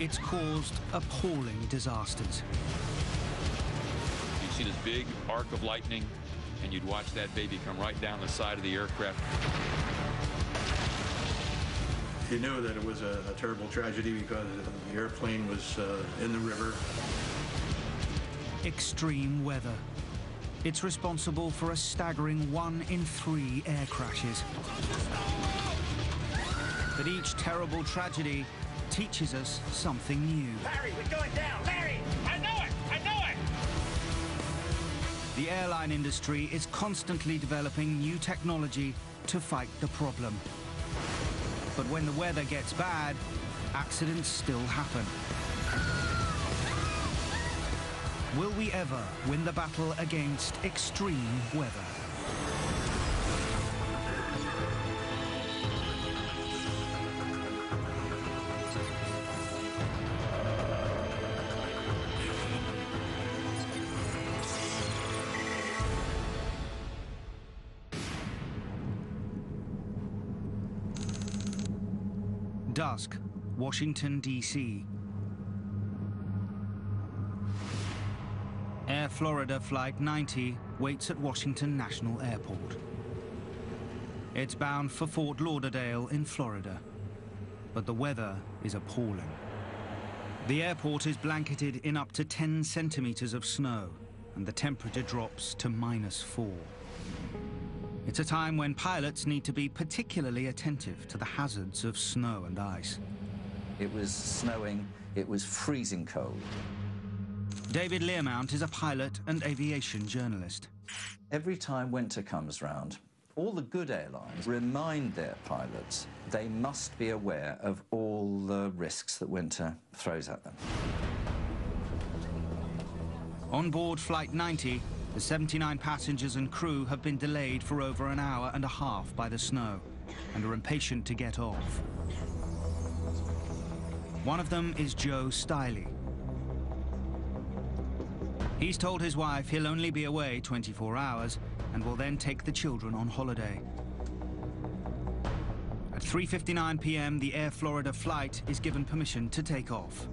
it's caused appalling disasters. You'd see this big arc of lightning, and you'd watch that baby come right down the side of the aircraft. You knew that it was a terrible tragedy because the airplane was in the river. Extreme weather. It's responsible for a staggering 1 in 3 air crashes. But each terrible tragedy teaches us something new. Larry, we're going down! Larry! I know it! I know it! The airline industry is constantly developing new technology to fight the problem. But when the weather gets bad, accidents still happen. Will we ever win the battle against extreme weather? Dusk, Washington, D.C. Air Florida Flight 90 waits at Washington National Airport. It's bound for Fort Lauderdale in Florida, but the weather is appalling. The airport is blanketed in up to 10 centimeters of snow, and the temperature drops to -4. It's a time when pilots need to be particularly attentive to the hazards of snow and ice. It was snowing, it was freezing cold. David Learmount is a pilot and aviation journalist. Every time winter comes round, all the good airlines remind their pilots they must be aware of all the risks that winter throws at them. On board Flight 90, the 79 passengers and crew have been delayed for over an hour and a half by the snow and are impatient to get off. One of them is Joe Stiley. He's told his wife he'll only be away 24 hours and will then take the children on holiday. At 3:59 p.m., the Air Florida flight is given permission to take off.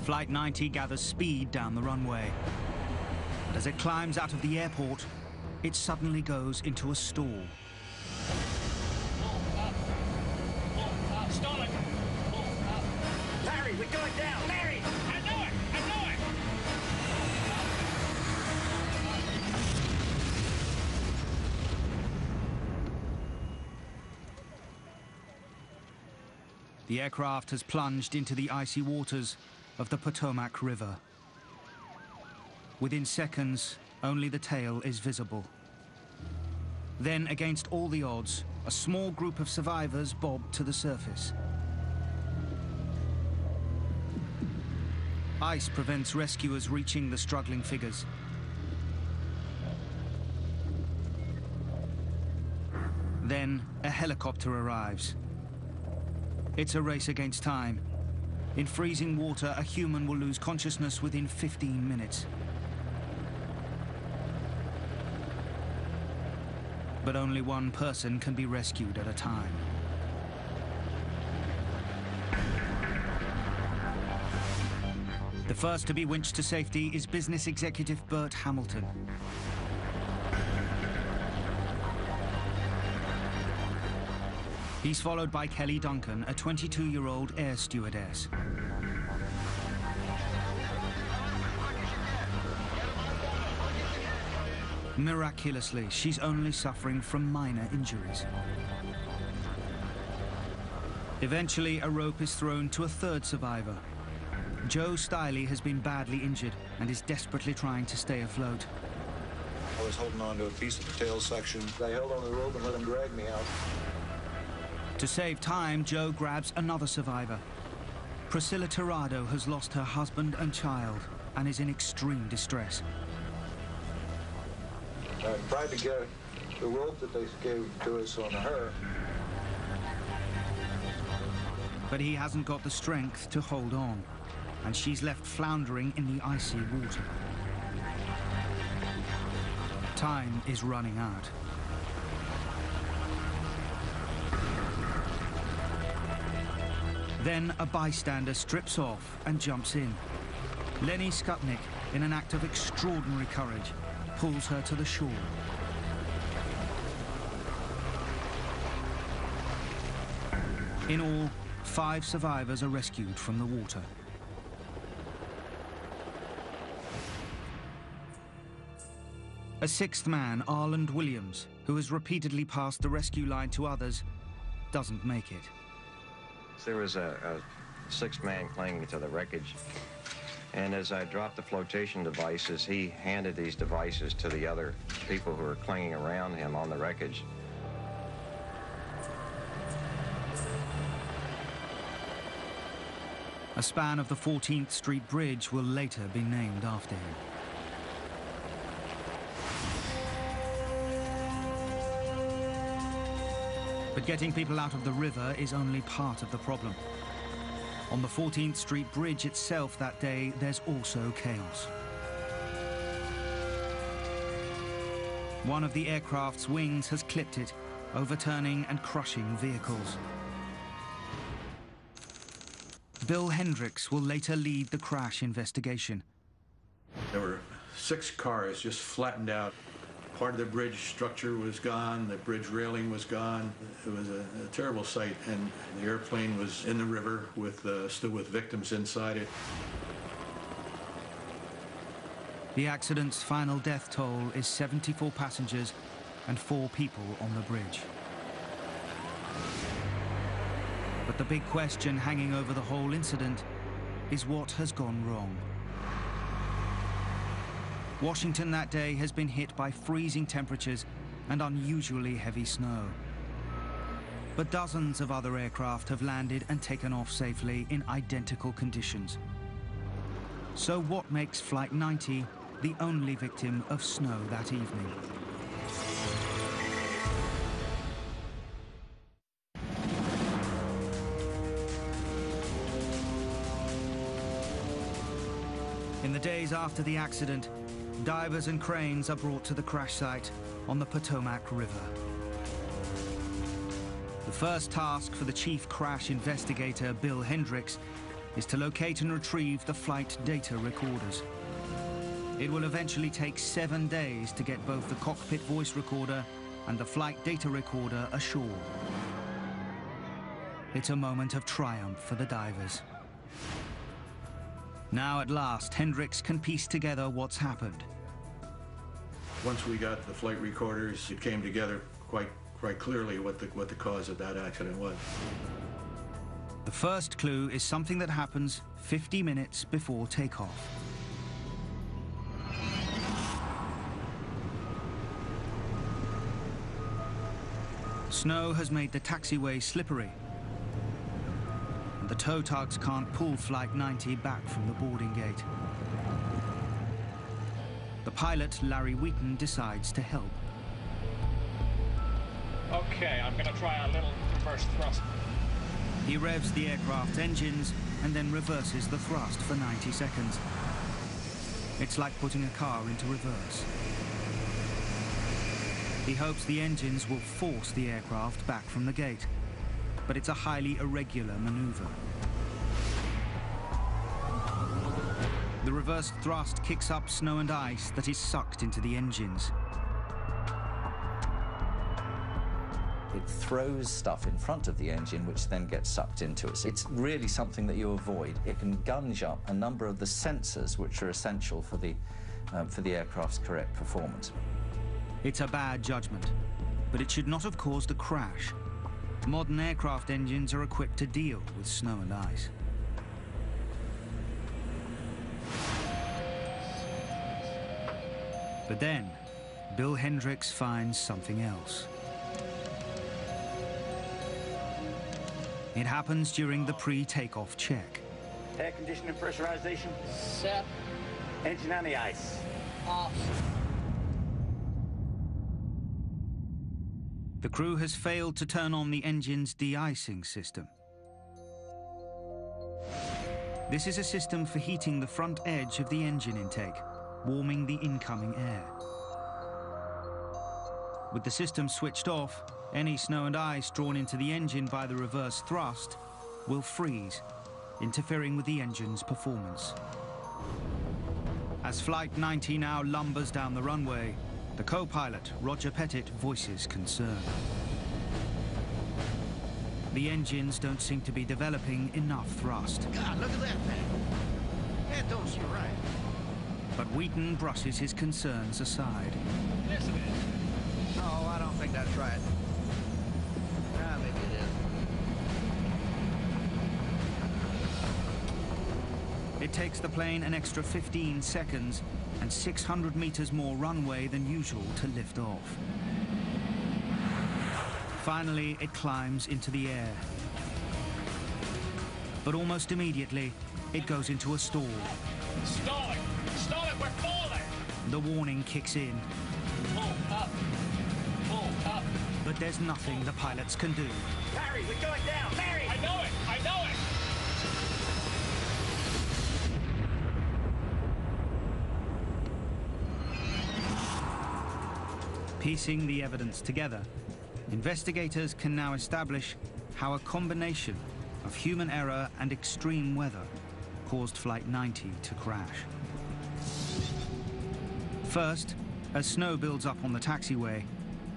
Flight 90 gathers speed down the runway. But as it climbs out of the airport, it suddenly goes into a stall. Stalling! Larry, we're going down! Larry! I know it! I know it! The aircraft has plunged into the icy waters of the Potomac River. Within seconds, only the tail is visible. Then, against all the odds, a small group of survivors bob to the surface. Ice prevents rescuers reaching the struggling figures. Then, a helicopter arrives. It's a race against time. In freezing water, a human will lose consciousness within 15 minutes. But only one person can be rescued at a time. The first to be winched to safety is business executive Bert Hamilton. He's followed by Kelly Duncan, a 22-year-old air stewardess. Miraculously, she's only suffering from minor injuries. Eventually, a rope is thrown to a third survivor. Joe Stiley has been badly injured and is desperately trying to stay afloat. I was holding on to a piece of the tail section. I held on the rope and let him drag me out. To save time, Joe grabs another survivor. Priscilla Tirado has lost her husband and child and is in extreme distress. I tried to get the rope that they gave to us on her. But he hasn't got the strength to hold on, and she's left floundering in the icy water. Time is running out. Then a bystander strips off and jumps in. Lenny Skutnik, in an act of extraordinary courage, pulls her to the shore. In all, 5 survivors are rescued from the water. A 6th man, Arland Williams, who has repeatedly passed the rescue line to others, doesn't make it. There was a 6th man clinging to the wreckage, and as I dropped the flotation devices, he handed these devices to the other people who were clinging around him on the wreckage. A span of the 14th Street Bridge will later be named after him. But getting people out of the river is only part of the problem. On the 14th Street Bridge itself that day, there's also chaos. One of the aircraft's wings has clipped it, overturning and crushing vehicles. Bill Hendricks will later lead the crash investigation. There were 6 cars just flattened out. Part of the bridge structure was gone, the bridge railing was gone. It was a terrible sight, and the airplane was in the river with still with victims inside it. The accident's final death toll is 74 passengers and 4 people on the bridge. But the big question hanging over the whole incident is what has gone wrong. Washington that day has been hit by freezing temperatures and unusually heavy snow. But dozens of other aircraft have landed and taken off safely in identical conditions. So what makes Flight 90 the only victim of snow that evening? In the days after the accident, divers and cranes are brought to the crash site on the Potomac River. The first task for the chief crash investigator, Bill Hendricks, is to locate and retrieve the flight data recorders. It will eventually take 7 days to get both the cockpit voice recorder and the flight data recorder ashore. It's a moment of triumph for the divers. Now at last, Hendricks can piece together what's happened. Once we got the flight recorders, it came together quite clearly what the cause of that accident was. The first clue is something that happens 50 minutes before takeoff. Snow has made the taxiway slippery, and the tow tugs can't pull Flight 90 back from the boarding gate. The pilot, Larry Wheaton, decides to help. Okay, I'm gonna try a little reverse thrust. He revs the aircraft's engines and then reverses the thrust for 90 seconds. It's like putting a car into reverse. He hopes the engines will force the aircraft back from the gate, but it's a highly irregular maneuver. The reverse thrust kicks up snow and ice that is sucked into the engines. It throws stuff in front of the engine, which then gets sucked into it. It's really something that you avoid. It can gunge up a number of the sensors which are essential for the aircraft's correct performance. It's a bad judgment, but it should not have caused a crash. Modern aircraft engines are equipped to deal with snow and ice. But then, Bill Hendricks finds something else. It happens during the pre-takeoff check. Air conditioning pressurization. Set. Engine on the ice. Off. The crew has failed to turn on the engine's de-icing system. This is a system for heating the front edge of the engine intake, warming the incoming air. With the system switched off, any snow and ice drawn into the engine by the reverse thrust will freeze, interfering with the engine's performance. As Flight 90 now lumbers down the runway, the co-pilot, Roger Pettit, voices concern. The engines don't seem to be developing enough thrust. God, look at that thing. That don't seem right. But Wheaton brushes his concerns aside. Yes, it is. No, I don't think that's right. Ah, maybe it is. It takes the plane an extra 15 seconds and 600 meters more runway than usual to lift off. Finally, it climbs into the air. But almost immediately, it goes into a stall. Stall it! Stall it! We're falling! The warning kicks in. Pull up! Pull up! But there's nothing the pilots can do. Larry, we're going down! Larry! I know it! I know it! Piecing the evidence together, investigators can now establish how a combination of human error and extreme weather caused Flight 90 to crash. First, as snow builds up on the taxiway,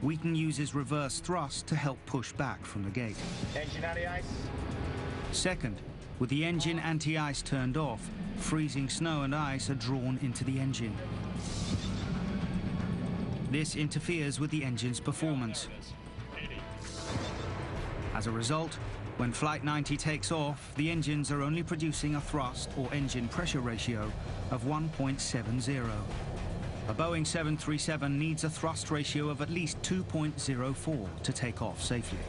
Wheaton uses reverse thrust to help push back from the gate. Engine on the ice. Second, with the engine anti-ice turned off, freezing snow and ice are drawn into the engine. This interferes with the engine's performance. As a result, when Flight 90 takes off, the engines are only producing a thrust or engine pressure ratio of 1.70. A Boeing 737 needs a thrust ratio of at least 2.04 to take off safely.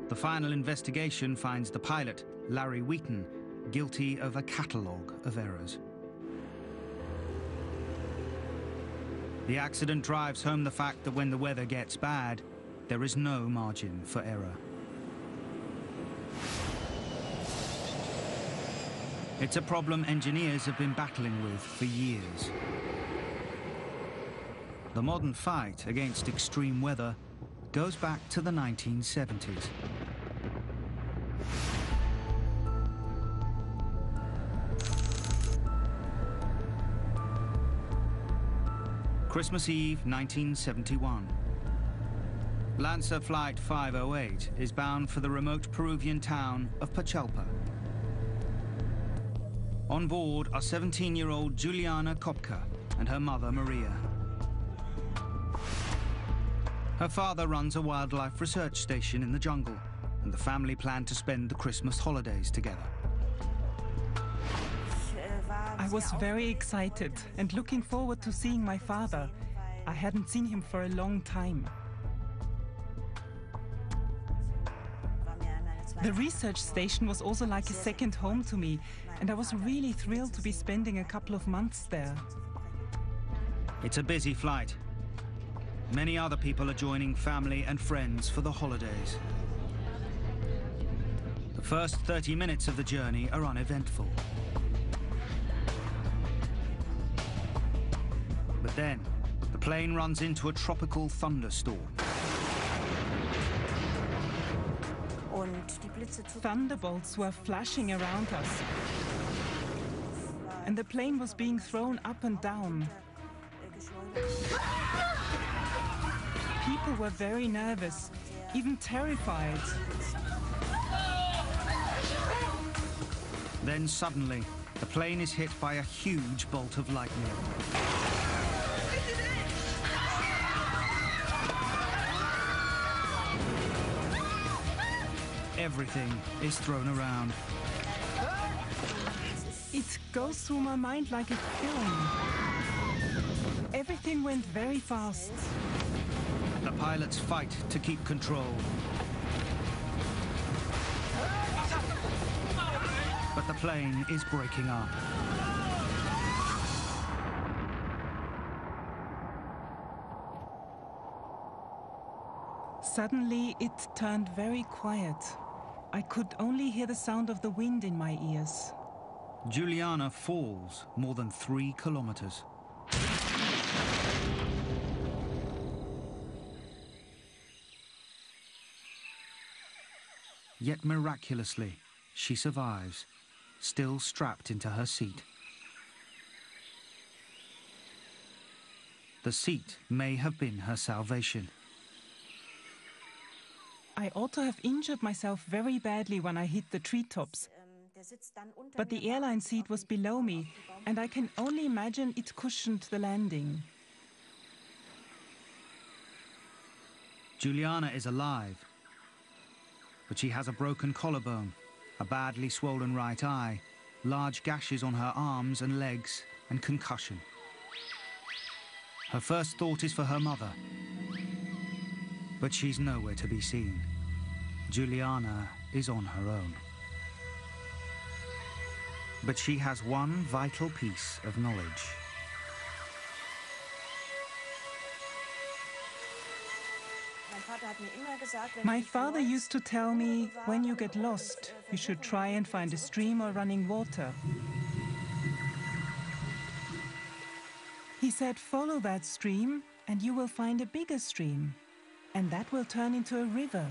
The final investigation finds the pilot, Larry Wheaton, guilty of a catalogue of errors. The accident drives home the fact that when the weather gets bad, there is no margin for error. It's a problem engineers have been battling with for years. The modern fight against extreme weather goes back to the 1970s. Christmas Eve, 1971. Lancer Flight 508 is bound for the remote Peruvian town of Pachalpa. On board are 17-year-old Juliana Kopka and her mother, Maria. Her father runs a wildlife research station in the jungle, and the family plan to spend the Christmas holidays together. I was very excited and looking forward to seeing my father. I hadn't seen him for a long time. The research station was also like a second home to me, and I was really thrilled to be spending a couple of months there. It's a busy flight. Many other people are joining family and friends for the holidays. The first 30 minutes of the journey are uneventful. But then, the plane runs into a tropical thunderstorm. Thunderbolts were flashing around us, and the plane was being thrown up and down. People were very nervous, even terrified. Then suddenly, the plane is hit by a huge bolt of lightning. Everything is thrown around. It goes through my mind like a film. Everything went very fast. The pilots fight to keep control. But the plane is breaking up. Suddenly, it turned very quiet. I could only hear the sound of the wind in my ears. Juliana falls more than 3 kilometers. Yet miraculously, she survives, still strapped into her seat. The seat may have been her salvation. I ought to have injured myself very badly when I hit the treetops. But the airline seat was below me, and I can only imagine it cushioned the landing. Juliana is alive, but she has a broken collarbone, a badly swollen right eye, large gashes on her arms and legs, and concussion. Her first thought is for her mother, but she's nowhere to be seen. Juliana is on her own. But she has one vital piece of knowledge. My father used to tell me, when you get lost, you should try and find a stream or running water. He said, follow that stream and you will find a bigger stream, and that will turn into a river.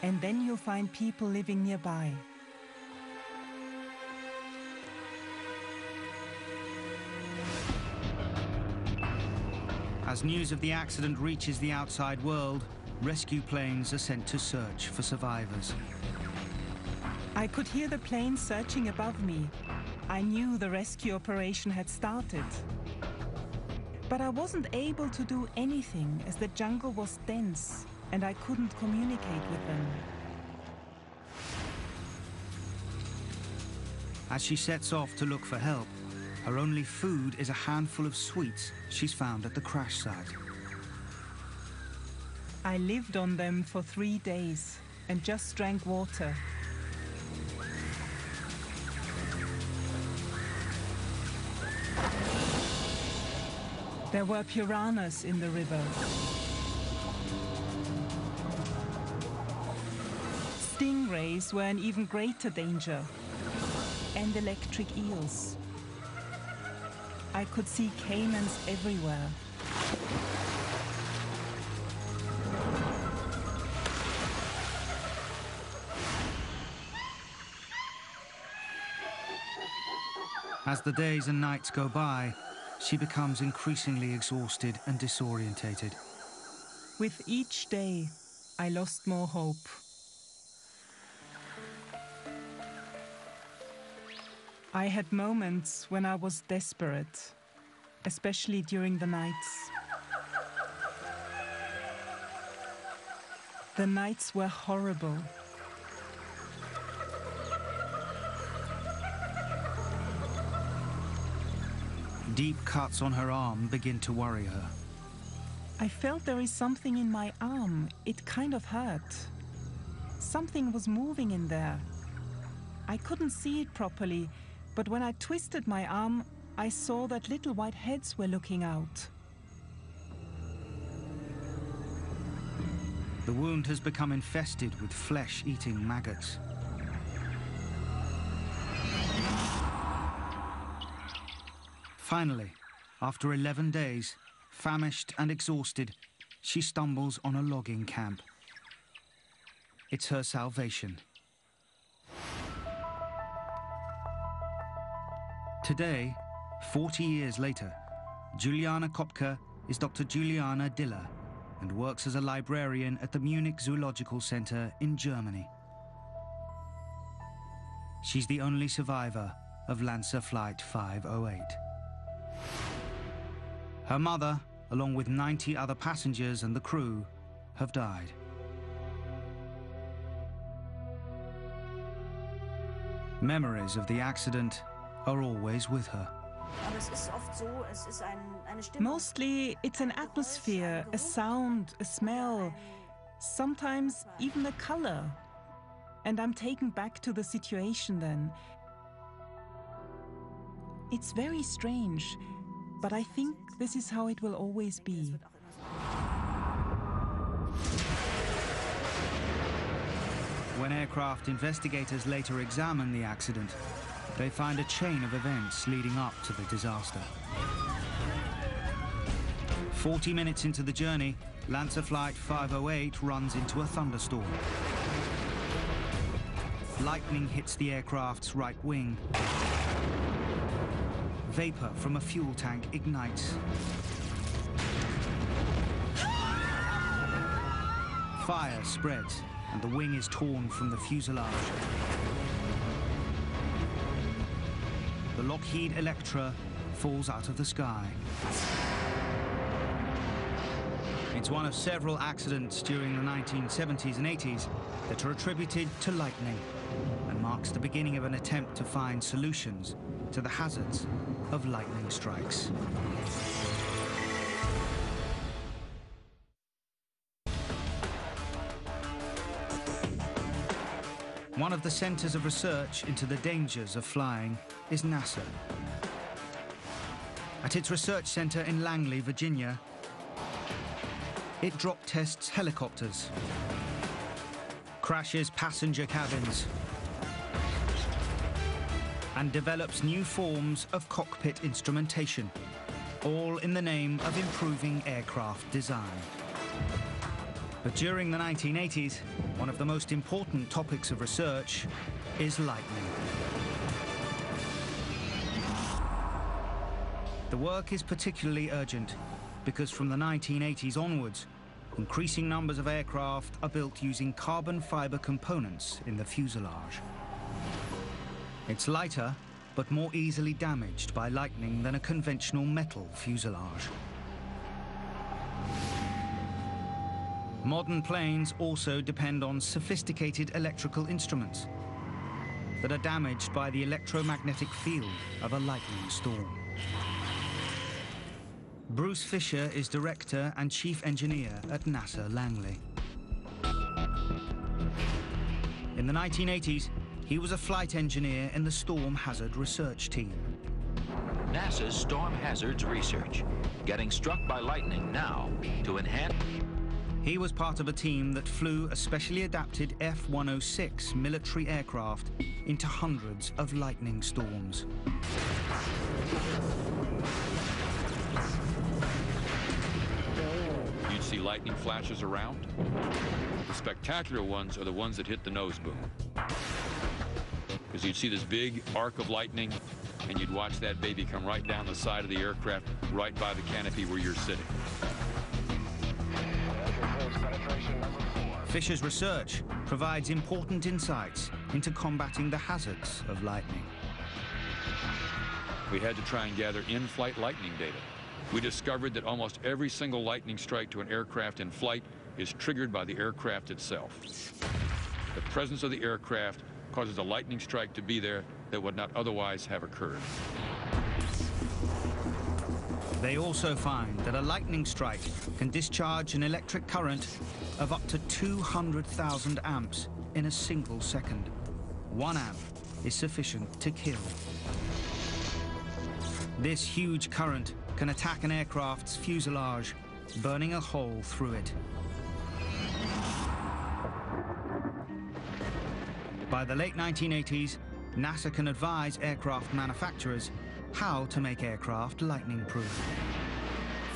And then you'll find people living nearby. As news of the accident reaches the outside world, rescue planes are sent to search for survivors. I could hear the planes searching above me. I knew the rescue operation had started. But I wasn't able to do anything as the jungle was dense and I couldn't communicate with them. As she sets off to look for help, her only food is a handful of sweets she's found at the crash site. I lived on them for 3 days and just drank water. There were piranhas in the river. Stingrays were an even greater danger, and electric eels. I could see caimans everywhere. As the days and nights go by, she becomes increasingly exhausted and disorientated. With each day, I lost more hope. I had moments when I was desperate, especially during the nights. The nights were horrible. Deep cuts on her arm begin to worry her. I felt there is something in my arm. It kind of hurt. Something was moving in there. I couldn't see it properly, but when I twisted my arm, I saw that little white heads were looking out. The wound has become infested with flesh-eating maggots. Finally, after 11 days, famished and exhausted, she stumbles on a logging camp. It's her salvation. Today, 40 years later, Juliana Kopka is Dr. Juliana Diller and works as a librarian at the Munich Zoological Center in Germany. She's the only survivor of Lancer Flight 508. Her mother, along with 90 other passengers and the crew, have died. Memories of the accident are always with her. Mostly, it's an atmosphere, a sound, a smell, sometimes even a color. And I'm taken back to the situation then. It's very strange, but I think this is how it will always be. When aircraft investigators later examine the accident, they find a chain of events leading up to the disaster. 40 minutes into the journey, Lancer Flight 508 runs into a thunderstorm. Lightning hits the aircraft's right wing. Vapor from a fuel tank ignites. Fire spreads, and the wing is torn from the fuselage. The Lockheed Electra falls out of the sky. It's one of several accidents during the 1970s and 80s that are attributed to lightning and marks the beginning of an attempt to find solutions to the hazards of lightning strikes. One of the centers of research into the dangers of flying is NASA. At its research center in Langley, Virginia, it drop tests helicopters, crashes passenger cabins, and develops new forms of cockpit instrumentation, all in the name of improving aircraft design. But during the 1980s, one of the most important topics of research is lightning. The work is particularly urgent because from the 1980s onwards, increasing numbers of aircraft are built using carbon fiber components in the fuselage. It's lighter, but more easily damaged by lightning than a conventional metal fuselage. Modern planes also depend on sophisticated electrical instruments that are damaged by the electromagnetic field of a lightning storm. Bruce Fisher is director and chief engineer at NASA Langley. In the 1980s, he was a flight engineer in the Storm Hazard Research Team. NASA's Storm Hazards Research, getting struck by lightning now to enhance. He was part of a team that flew a specially adapted F-106 military aircraft into hundreds of lightning storms. You'd see lightning flashes around. The spectacular ones are the ones that hit the nose boom. Because you'd see this big arc of lightning, and you'd watch that baby come right down the side of the aircraft, right by the canopy where you're sitting. Fisher's research provides important insights into combating the hazards of lightning. We had to try and gather in-flight lightning data. We discovered that almost every single lightning strike to an aircraft in flight is triggered by the aircraft itself. The presence of the aircraft causes a lightning strike to be there that would not otherwise have occurred. They also find that a lightning strike can discharge an electric current of up to 200,000 amps in a single second. 1 amp is sufficient to kill. This huge current can attack an aircraft's fuselage, burning a hole through it. By the late 1980s, NASA can advise aircraft manufacturers how to make aircraft lightning-proof.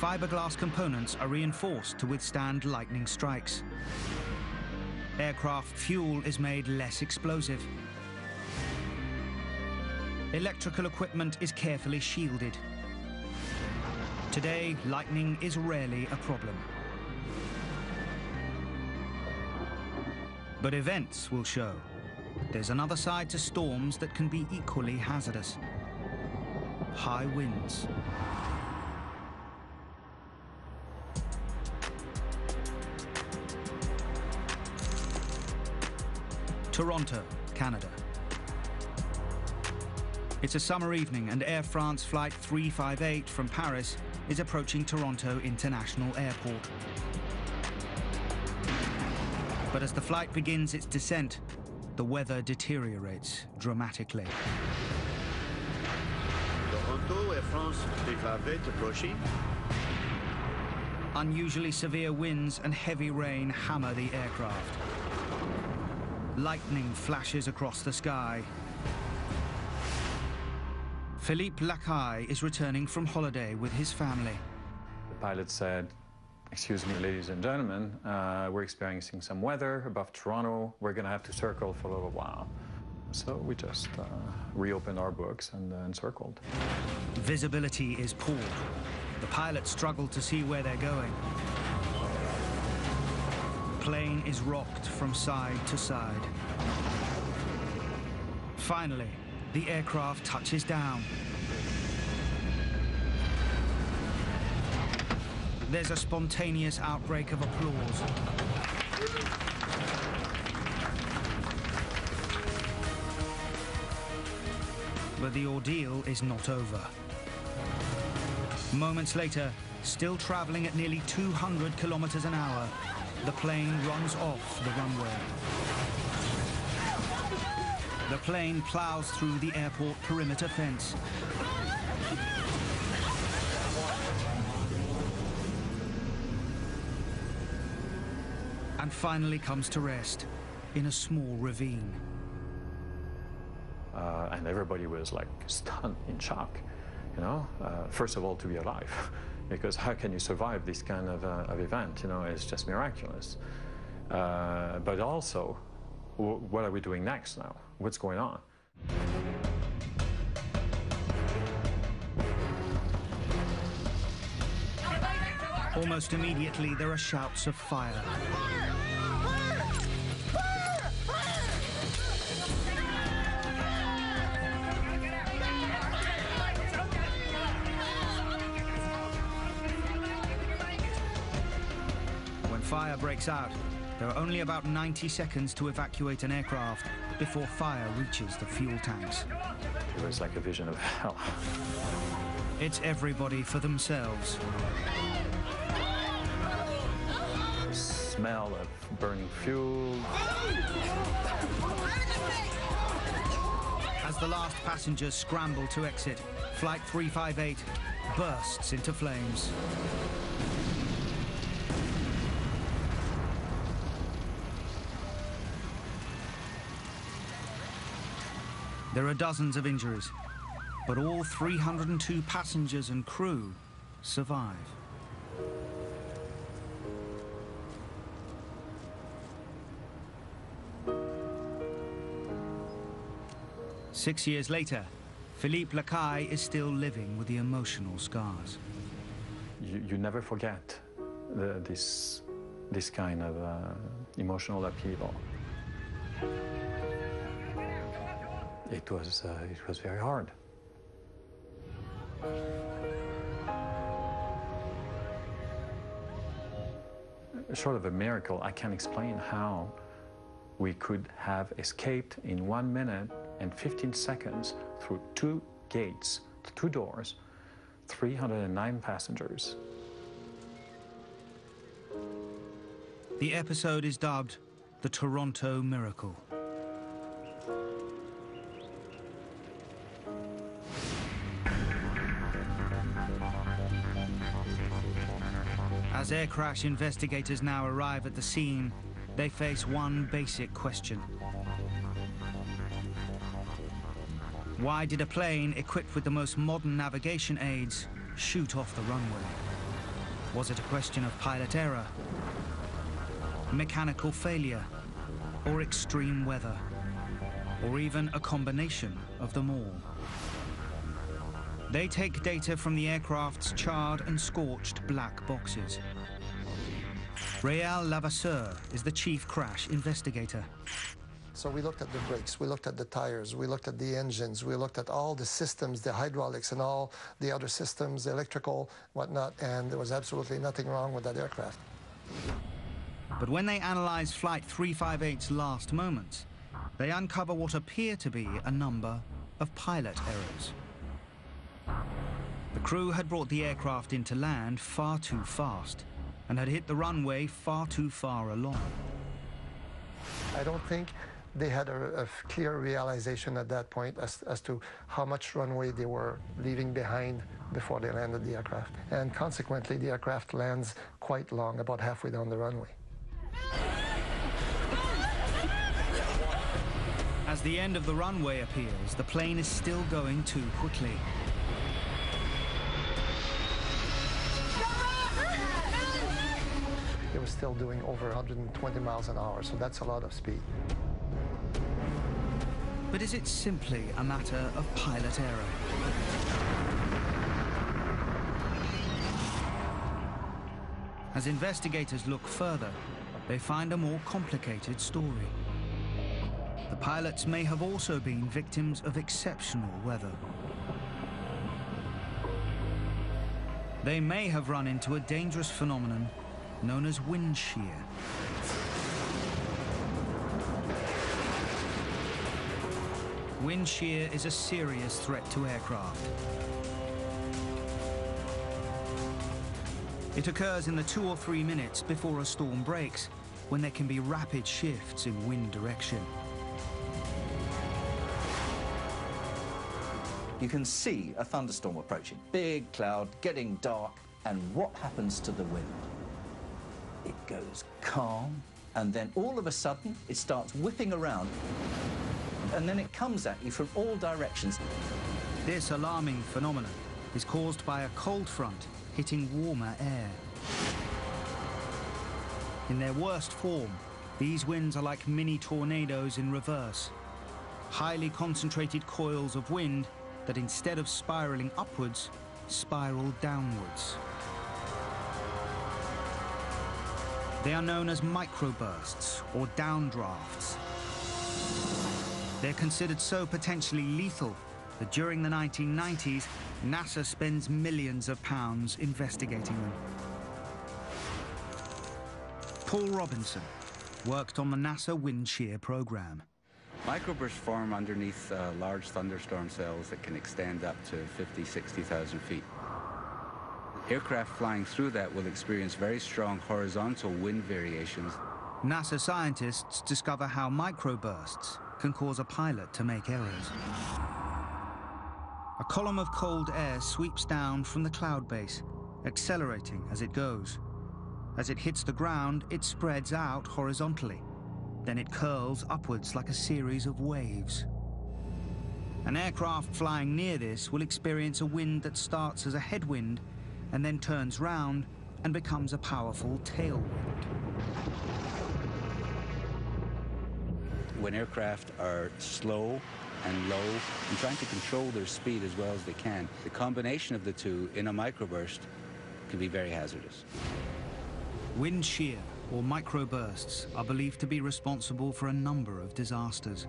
Fiberglass components are reinforced to withstand lightning strikes. Aircraft fuel is made less explosive. Electrical equipment is carefully shielded. Today, lightning is rarely a problem. But events will show there's another side to storms that can be equally hazardous. High winds. Toronto, Canada. It's a summer evening and Air France Flight 358 from Paris is approaching Toronto International Airport. But as the flight begins its descent, the weather deteriorates dramatically. Toronto, Air France 358 approaching. Unusually severe winds and heavy rain hammer the aircraft. Lightning flashes across the sky. Philippe Lacaille is returning from holiday with his family. The pilot said, "Excuse me, ladies and gentlemen, we're experiencing some weather above Toronto. We're going to have to circle for a little while." So we just reopened our books and circled. Visibility is poor. The pilots struggle to see where they're going. The plane is rocked from side to side. Finally, the aircraft touches down. There's a spontaneous outbreak of applause. But the ordeal is not over. Moments later, still traveling at nearly 200 kilometers an hour, the plane runs off the runway. The plane plows through the airport perimeter fence. And finally comes to rest in a small ravine. And everybody was like stunned, in shock, you know, first of all, to be alive, because how can you survive this kind of event, you know, it's just miraculous. But also, what are we doing next now? What's going on? Almost immediately, there are shouts of fire. When fire breaks out, there are only about 90 seconds to evacuate an aircraft before fire reaches the fuel tanks. It was like a vision of hell. It's everybody for themselves. Smell of burning fuel. As the last passengers scramble to exit, Flight 358 bursts into flames. There are dozens of injuries, but all 302 passengers and crew survive. Six years later, Philippe Lacaille is still living with the emotional scars. You never forget this kind of emotional upheaval. It was very hard. Short of a miracle, I can't explain how we could have escaped in 1 minute and 15 seconds through 2 gates, 2 doors, 309 passengers. The episode is dubbed the Toronto Miracle. As air crash investigators now arrive at the scene, they face one basic question. Why did a plane equipped with the most modern navigation aids shoot off the runway? Was it a question of pilot error, mechanical failure, or extreme weather, or even a combination of them all? They take data from the aircraft's charred and scorched black boxes. Réal Lavasseur is the chief crash investigator. So we looked at the brakes, we looked at the tires, we looked at the engines, we looked at all the systems, the hydraulics and all the other systems, the electrical, whatnot, and there was absolutely nothing wrong with that aircraft. But when they analyze Flight 358's last moments, they uncover what appear to be a number of pilot errors. The crew had brought the aircraft into land far too fast and had hit the runway far too far along. I don't think they had a clear realization at that point as to how much runway they were leaving behind before they landed the aircraft. And consequently, the aircraft lands quite long, about halfway down the runway. As the end of the runway appears, the plane is still going too quickly. It was still doing over 120 miles an hour, so that's a lot of speed. But is it simply a matter of pilot error? As investigators look further, they find a more complicated story. The pilots may have also been victims of exceptional weather. They may have run into a dangerous phenomenon known as wind shear. Wind shear is a serious threat to aircraft. It occurs in the 2 or 3 minutes before a storm breaks, when there can be rapid shifts in wind direction. You can see a thunderstorm approaching. Big cloud, getting dark, and what happens to the wind? It goes calm, and then all of a sudden, it starts whipping around, and then it comes at you from all directions. This alarming phenomenon is caused by a cold front hitting warmer air. In their worst form, these winds are like mini tornadoes in reverse. Highly concentrated coils of wind that instead of spiraling upwards, spiral downwards. They are known as microbursts or downdrafts. They're considered so potentially lethal that during the 1990s, NASA spends millions of pounds investigating them. Paul Robinson worked on the NASA wind shear program. Microbursts form underneath large thunderstorm cells that can extend up to 50, 60,000 feet. Aircraft flying through that will experience very strong horizontal wind variations. NASA scientists discover how microbursts can cause a pilot to make errors. A column of cold air sweeps down from the cloud base, accelerating as it goes. As it hits the ground, it spreads out horizontally. Then it curls upwards like a series of waves. An aircraft flying near this will experience a wind that starts as a headwind and then turns round and becomes a powerful tailwind. When aircraft are slow and low and trying to control their speed as well as they can, the combination of the two in a microburst can be very hazardous. Wind shear, or microbursts, are believed to be responsible for a number of disasters.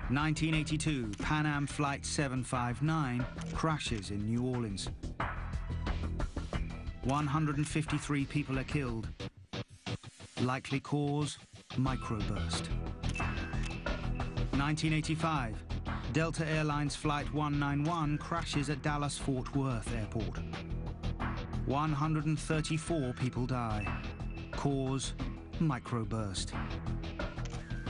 1982, Pan Am Flight 759 crashes in New Orleans. 153 people are killed. Likely cause, microburst. 1985, Delta Airlines Flight 191 crashes at Dallas-Fort Worth Airport. 134 people die. Cause, microburst.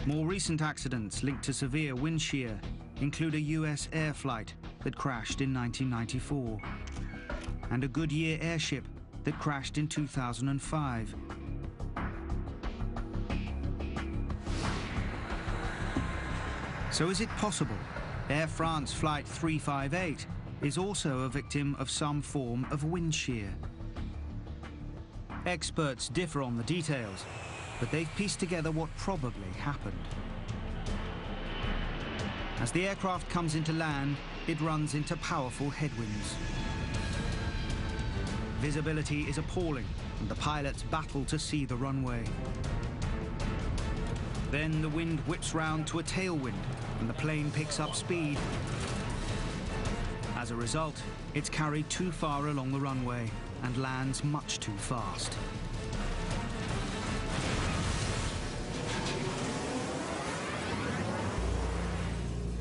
More recent accidents linked to severe wind shear include a US air flight that crashed in 1994 and a Goodyear airship that crashed in 2005. So is it possible Air France Flight 358 is also a victim of some form of wind shear? Experts differ on the details, but they've pieced together what probably happened. As the aircraft comes into land, it runs into powerful headwinds. Visibility is appalling, and the pilots battle to see the runway. Then the wind whips round to a tailwind, and the plane picks up speed. As a result, it's carried too far along the runway and lands much too fast.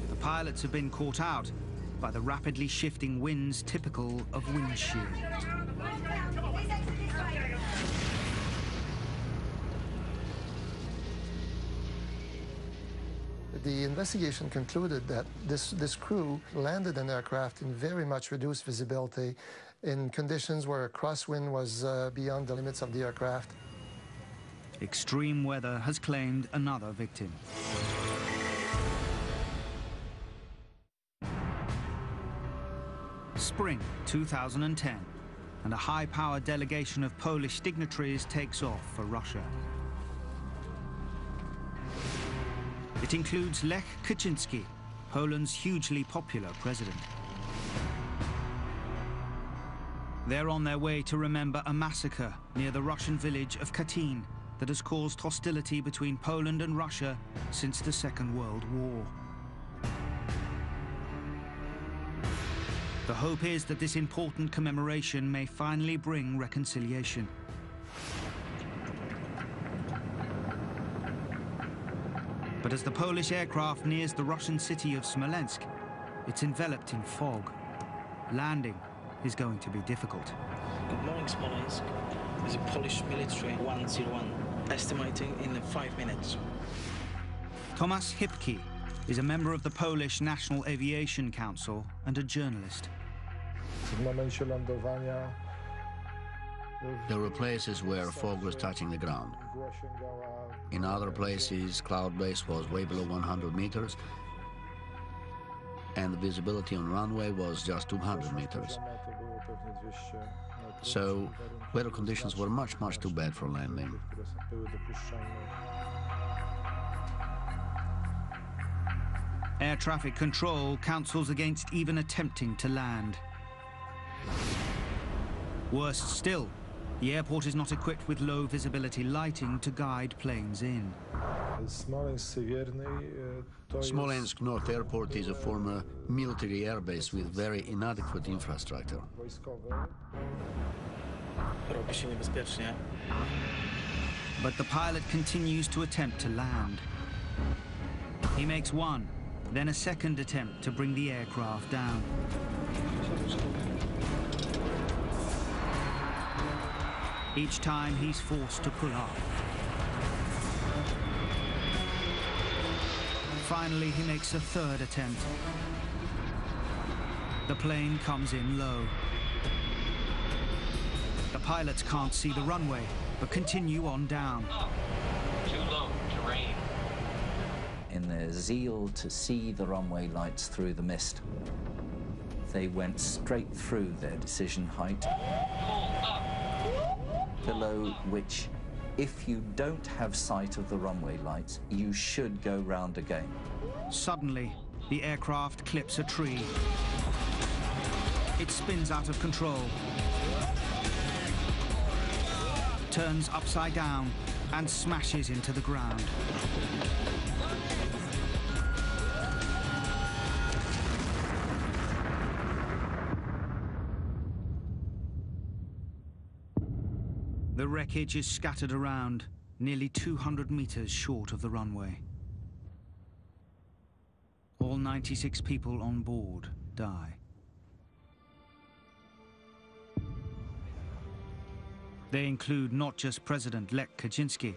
The pilots have been caught out by the rapidly shifting winds typical of wind shear. The investigation concluded that this crew landed an aircraft in very much reduced visibility in conditions where a crosswind was beyond the limits of the aircraft. extreme weather has claimed another victim. Spring 2010, and a high-powered delegation of Polish dignitaries takes off for Russia. It includes Lech Kaczynski, Poland's hugely popular president. They're on their way to remember a massacre near the Russian village of Katyn that has caused hostility between Poland and Russia since the Second World War. The hope is that this important commemoration may finally bring reconciliation. But as the Polish aircraft nears the Russian city of Smolensk, it's enveloped in fog. Landing is going to be difficult. Good morning, Smolensk. This is Polish military 101, estimating in 5 minutes. Tomasz Hipki is a member of the Polish National Aviation Council and a journalist. There were places where fog was touching the ground. In other places, cloud base was way below 100 meters, and the visibility on runway was just 200 meters. So, weather conditions were much too bad for landing. Air traffic control counsels against even attempting to land. Worse still, the airport is not equipped with low visibility lighting to guide planes in. Smolensk North Airport is a former military airbase with very inadequate infrastructure. But the pilot continues to attempt to land. He makes one, then a second attempt to bring the aircraft down. Each time he's forced to pull up. Finally, he makes a third attempt. The plane comes in low. The pilots can't see the runway, but continue on down. Too low, terrain. In their zeal to see the runway lights through the mist, they went straight through their decision height, below which, if you don't have sight of the runway lights, you should go round again. Suddenly, the aircraft clips a tree. It spins out of control, turns upside down, and smashes into the ground. The wreckage is scattered around, nearly 200 meters short of the runway. All 96 people on board die. They include not just President Lech Kaczynski,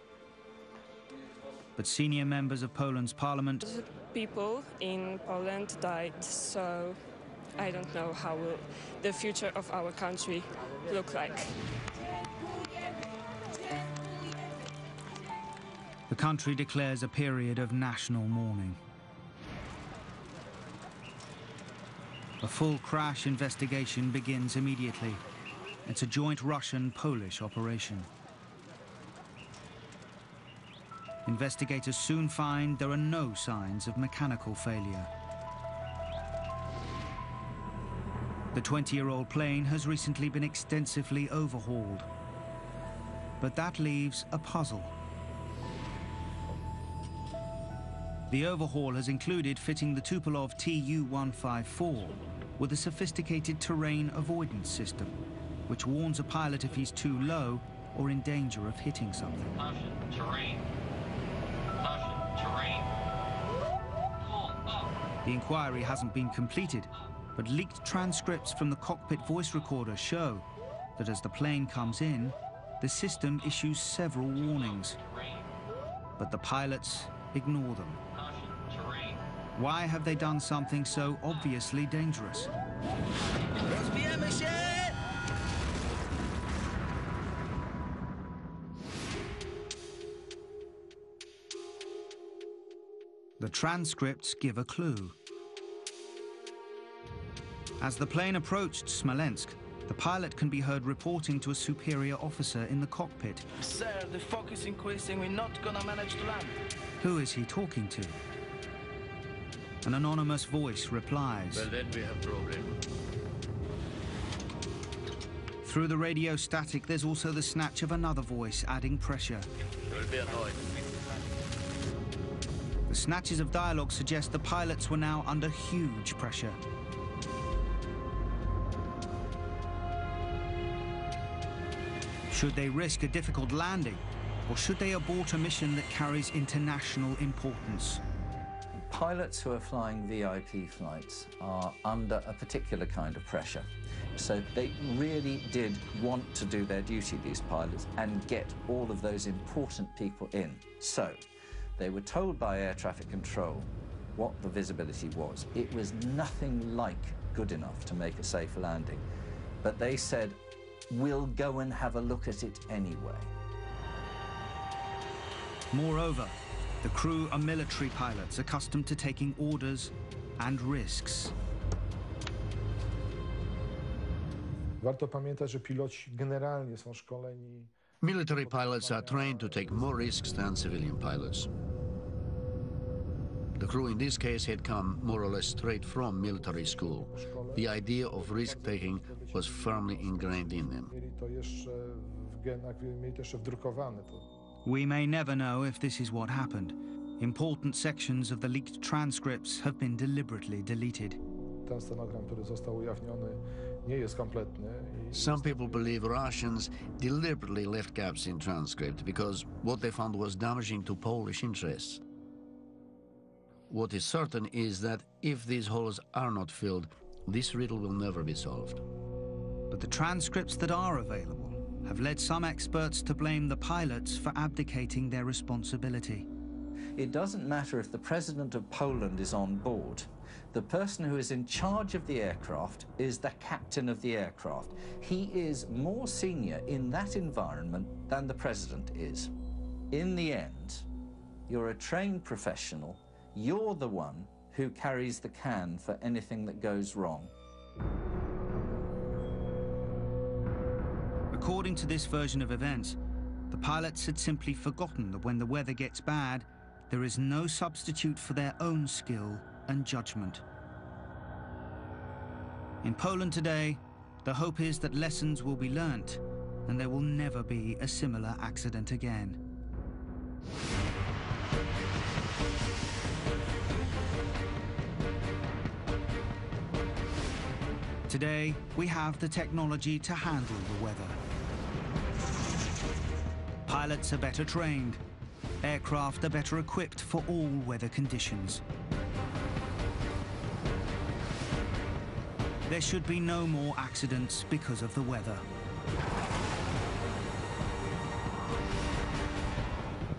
but senior members of Poland's parliament. People in Poland died, so I don't know how will the future of our country look like. The country declares a period of national mourning. A full crash investigation begins immediately. It's a joint Russian-Polish operation. Investigators soon find there are no signs of mechanical failure. The 20-year-old plane has recently been extensively overhauled. But that leaves a puzzle. The overhaul has included fitting the Tupolev Tu-154 with a sophisticated terrain avoidance system, which warns a pilot if he's too low or in danger of hitting something. Caution, terrain. Caution, terrain. Pull up. The inquiry hasn't been completed, but leaked transcripts from the cockpit voice recorder show that as the plane comes in, the system issues several warnings. But the pilots ignore them. Why have they done something so obviously dangerous? The transcripts give a clue. As the plane approached Smolensk, the pilot can be heard reporting to a superior officer in the cockpit. Sir, the fog is increasing. We're not gonna manage to land. Who is he talking to? An anonymous voice replies. Well, then we have problem. Through the radio static, there's also the snatch of another voice, adding pressure. There will be a noise. The snatches of dialogue suggest the pilots were now under huge pressure. Should they risk a difficult landing, or should they abort a mission that carries international importance? Pilots who are flying VIP flights are under a particular kind of pressure. So they really did want to do their duty, these pilots, and get all of those important people in. So they were told by air traffic control what the visibility was. It was nothing like good enough to make a safe landing. But they said, we'll go and have a look at it anyway. Moreover, the crew are military pilots accustomed to taking orders and risks. Warto pamiętać, że piloci generalnie są szkoleni. Military pilots are trained to take more risks than civilian pilots. The crew in this case had come more or less straight from military school. The idea of risk-taking was firmly ingrained in them. We may never know if this is what happened. Important sections of the leaked transcripts have been deliberately deleted. Ten stenogram, który został ujawniony, nie jest kompletny. Some people believe Russians deliberately left gaps in transcript because what they found was damaging to Polish interests. What is certain is that if these holes are not filled, this riddle will never be solved. But the transcripts that are available have led some experts to blame the pilots for abdicating their responsibility. It doesn't matter if the president of Poland is on board. The person who is in charge of the aircraft is the captain of the aircraft. He is more senior in that environment than the president is. In the end, you're a trained professional. You're the one who carries the can for anything that goes wrong. According to this version of events, the pilots had simply forgotten that when the weather gets bad, there is no substitute for their own skill and judgment. In Poland today, the hope is that lessons will be learnt and there will never be a similar accident again. Today, we have the technology to handle the weather. Pilots are better trained. Aircraft are better equipped for all weather conditions. There should be no more accidents because of the weather.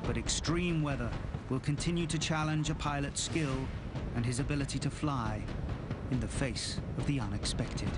But extreme weather will continue to challenge a pilot's skill and his ability to fly in the face of the unexpected.